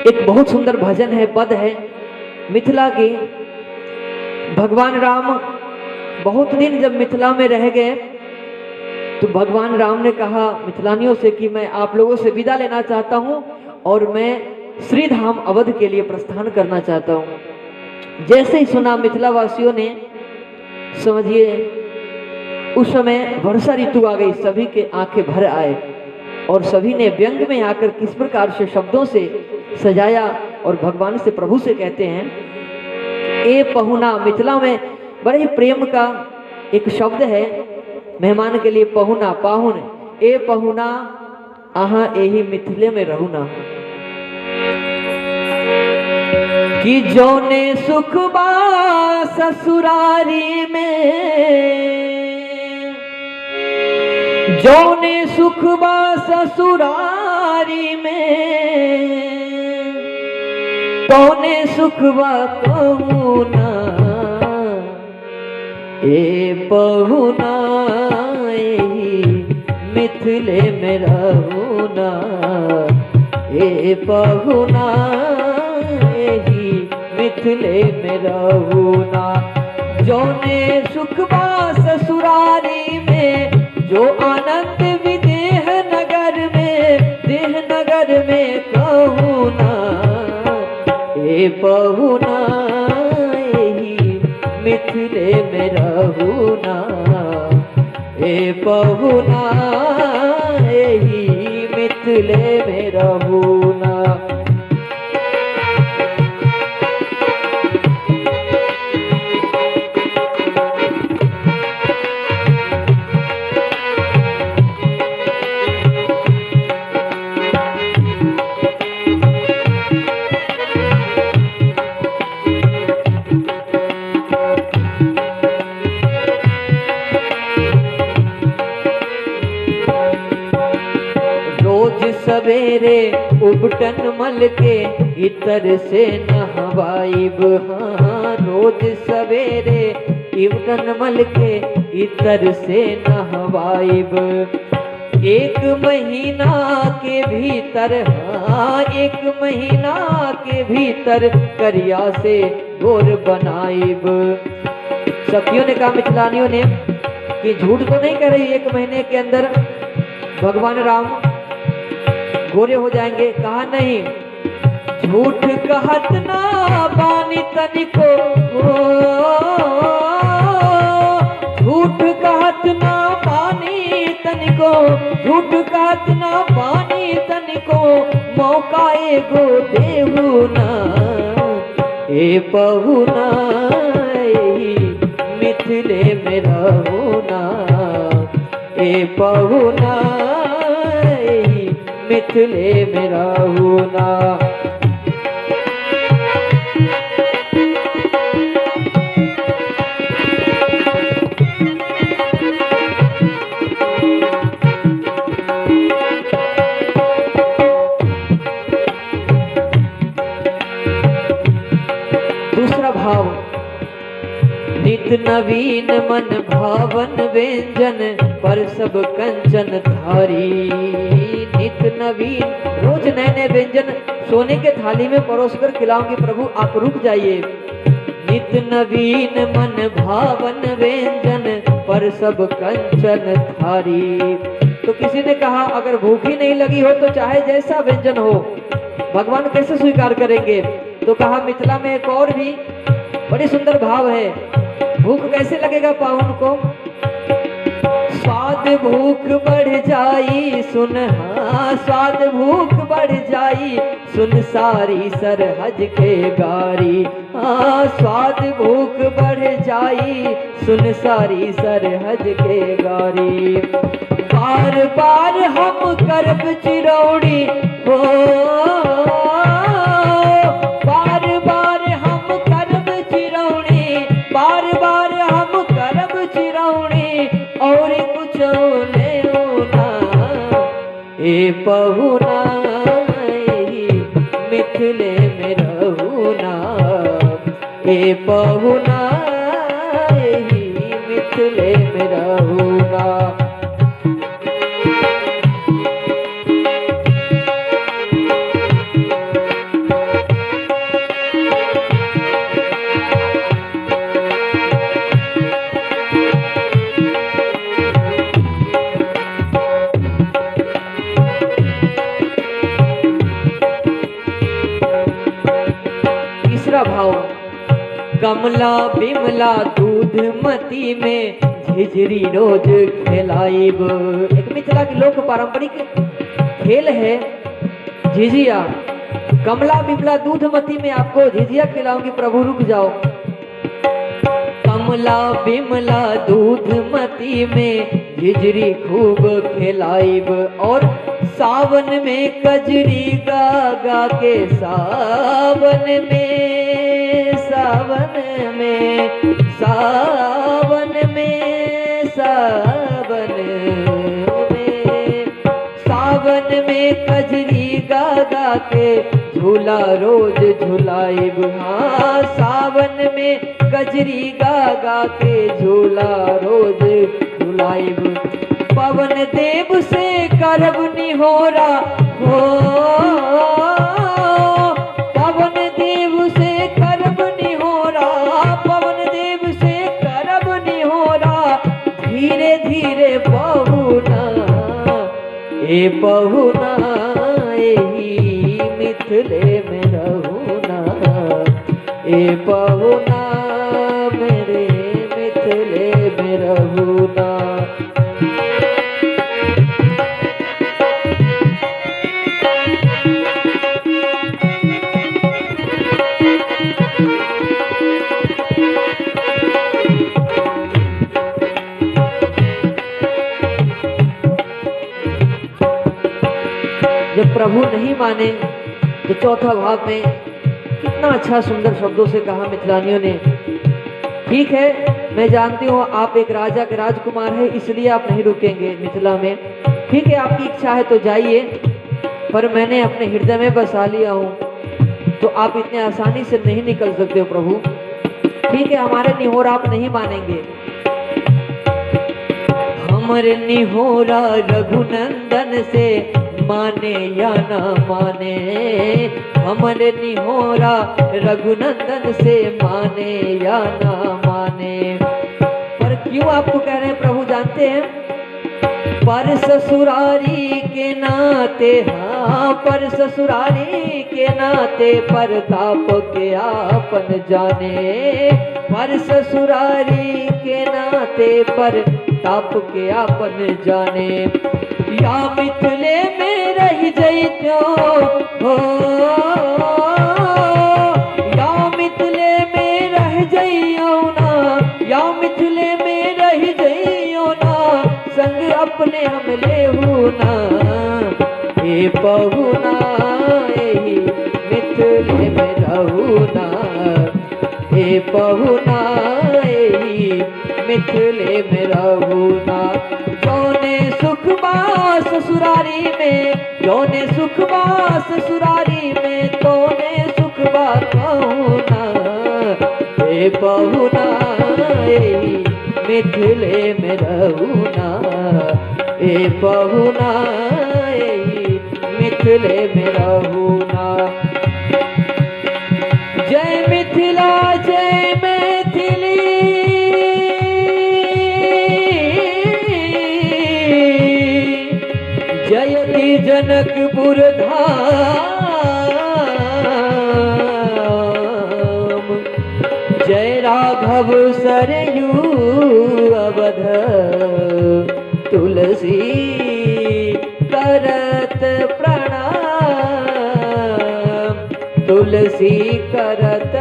एक बहुत सुंदर भजन है, पद है मिथिला के। भगवान राम बहुत दिन जब मिथिला में रह गए तो भगवान राम ने कहा मिथिलानियों से कि मैं आप लोगों से विदा लेना चाहता हूं और मैं श्री धाम अवध के लिए प्रस्थान करना चाहता हूं। जैसे ही सुना मिथिला वासियों ने, समझिए उस समय वर्षा ऋतु आ गई, सभी के आंखें भर आए और सभी ने व्यंग में आकर किस प्रकार से शब्दों से सजाया और भगवान से प्रभु से कहते हैं, ए पहुना। मिथिला में बड़े ही प्रेम का एक शब्द है मेहमान के लिए, पहुना पाहुन। ए पहुना आहा एही मिथिले में रहुना, कि जोने सुख बा ससुरारी में, जोने सुख बा ससुरारी में, तोने सुख बा पहुना। ए पहुना मिथिले में रहुना, ए पहुना मिथिले में रहुना। जोने सुख बा ससुरारी में, जो आनंद विदेह नगर में, देह नगर में कहूना। ए पहुना मिथिले में रहुना, ए पहुना मिथिले में रहुना। सवेरे उबटन मल के इतर से नहवाइब। हाँ रोज सवेरे उबटन मल के इतर से नहवाइब। एक महीना के भीतर, हाँ एक महीना के भीतर करिया से गोर बनाइब। सखियों ने कहा, मिथिलानियों ने, कि झूठ तो नहीं कर रही, एक महीने के अंदर भगवान राम गोरे हो जाएंगे। कहा नहीं, झूठ कहत ना बानी तनिको, झूठ कहत ना बानी तनिको, झूठ कहत ना बानी तनिको, मौका एगो देहु ना। ए पहुना मिथिले में रहुना, ए पहुना मिथिले में रहुना। दूसरा भाव, नित नवीन मन भावन व्यंजन पर सब कंचन धारी। नित नवीन, रोज नए नए व्यंजन सोने के थाली में परोसकर खिलाऊंगी प्रभु, आप रुक जाइए। नित नवीन मन भावन व्यंजन पर सब कंचन थारी। तो किसी ने कहा, अगर भूखी नहीं लगी हो तो चाहे जैसा व्यंजन हो भगवान कैसे स्वीकार करेंगे? तो कहा, मिथिला में एक और भी बड़ी सुंदर भाव है, भूख कैसे लगेगा पाहुन को? स्वाद भूख बढ़ जाई सुन, हाँ स्वाद भूख बढ़ जाई सुन सारी सरहज के गारी। हाँ स्वाद भूख बढ़ जाई सुन सारी सरहज के गारी। बार बार हम करब चिरौड़ी हो, बार बार हम करब चिरौड़ी, बार बार हम करब चिरौड़ी और कुछ लेना। ए पहुना मिथिले में रहुना, ए पहुना मिथिले में रहुना। दूसरा भाव, कमला बिमला दूधमती में झिझरी रोज खेलाइब। एक मिथिला की लोक पारंपरिक खेल है झिझिया। कमला बिमला दूधमती में आपको झिझिया खिलाऊंगी, प्रभु रुक जाओ। कमला बिमला दूधमती में झिझरी खूब खिलाइब, और सावन में कजरी गा गा के, सावन में सावन में सावन में सावन में सावन में कजरी गा गा के झूला रोज झुलाइब। हाँ, सावन में कजरी गा गा के झूला रोज झुलाइब। पवन देव से करब निहोरा हो, पवन देव से करब निहोरा, पवन देव से करब निहोरा, धीरे धीरे पहुना ए पहुना, एही मिथिले में रहुना ए पहुना, मेरे मिथिले में रहुना। जब प्रभु नहीं माने तो चौथा भाव में कितना अच्छा सुंदर शब्दों से कहा मिथिलानियों ने। ठीक है, मैं जानती हूँ आप एक राजा के राजकुमार है, इसलिए आप नहीं रुकेंगे मिथिला में। ठीक है, आपकी इच्छा है तो जाइए, पर मैंने अपने हृदय में बसा लिया हूँ, तो आप इतने आसानी से नहीं निकल सकते हो प्रभु। ठीक है, हमारे निहोरा आप नहीं मानेंगे। हमरे निहोरा रघुनंदन से माने या ना माने, हमरे निहोरा रघुनंदन से माने या ना माने। पर क्यों आपको कह रहे हैं प्रभु जानते हैं? पर ससुरारी के नाते, हाँ पर ससुरारी के नाते, परताप के आपन जाने, पर ससुरारी के नाते, पर ताप के आपन जाने। या मिथिले में रह जइतो हो, या मिथिले में रह जइयो ना, या मिथिले में रह जइयो ना, संग अपने हम लेहू ना ए पहुना, एही मिथिले में रहूना ए पहुना, एही मिथिले में रहूना। जौने सुख बा ससुरारी में, जौने सुख बा ससुरारी में, तोने सुख बा कहूना ए पहुना, एही मिथिले में रहूना ए पहुना, एही मिथिले में रहूना। जय मिथिला जय मैथिली, जयति जनकपुर धाम, जय राघव सरयू अवध, तुलसी करत प्रणाम, तुलसी करत